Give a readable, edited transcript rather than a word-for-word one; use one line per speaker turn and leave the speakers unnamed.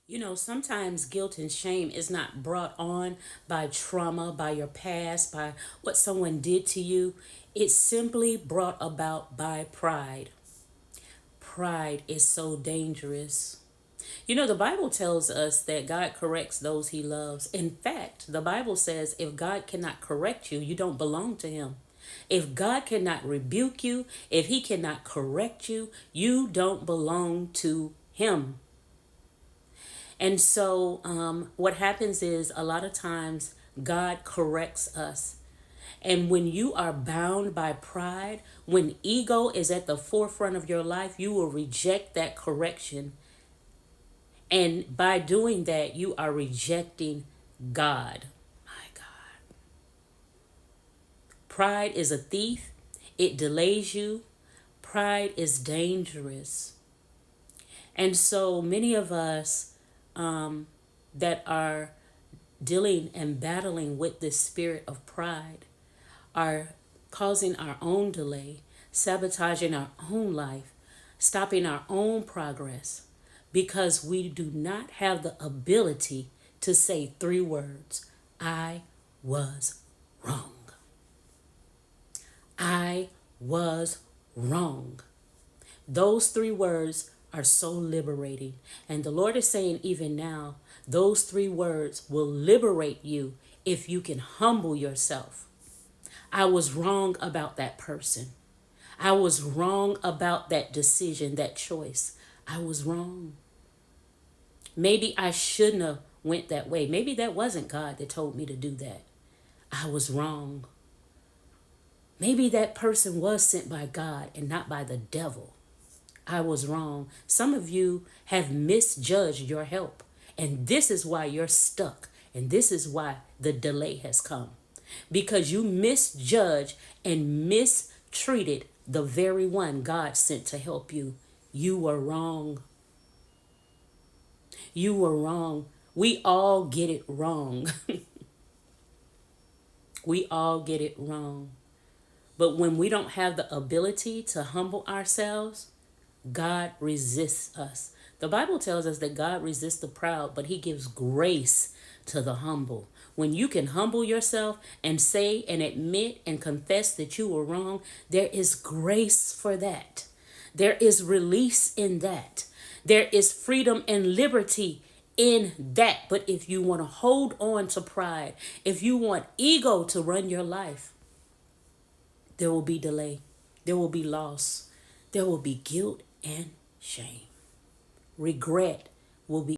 You know, sometimes guilt and shame is not brought on by trauma, by your past, by what someone did to you. It's simply brought about by pride. Pride is so dangerous. You know, the Bible tells us that God corrects those he loves. In fact, the Bible says if God cannot correct you, you don't belong to him. If God cannot rebuke you, if he cannot correct you, you don't belong to him. And so, what happens is a lot of times God corrects us. And when you are bound by pride, when ego is at the forefront of your life, you will reject that correction. And by doing that, you are rejecting God. My God. Pride is a thief, it delays you. Pride is dangerous. And so many of us that are dealing and battling with this spirit of pride are causing our own delay, sabotaging our own life, stopping our own progress because we do not have the ability to say three words: I was wrong. I was wrong. Those three words are so liberating. And the Lord is saying, even now, those three words will liberate you if you can humble yourself. I was wrong about that person. I was wrong about that decision, that choice. I was wrong. Maybe I shouldn't have went that way. Maybe that wasn't God that told me to do that. I was wrong. Maybe that person was sent by God and not by the devil. I was wrong. Some of you have misjudged your help, and this is why you're stuck, and this is why the delay has come. Because you misjudged and mistreated the very one God sent to help you. You were wrong. You were wrong. We all get it wrong. We all get it wrong. But when we don't have the ability to humble ourselves, God resists us. The Bible tells us that God resists the proud, but he gives grace to the humble. When you can humble yourself and say and admit and confess that you were wrong, there is grace for that. There is release in that. There is freedom and liberty in that. But if you want to hold on to pride, if you want ego to run your life, there will be delay. There will be loss. There will be guilt and shame. Regret will be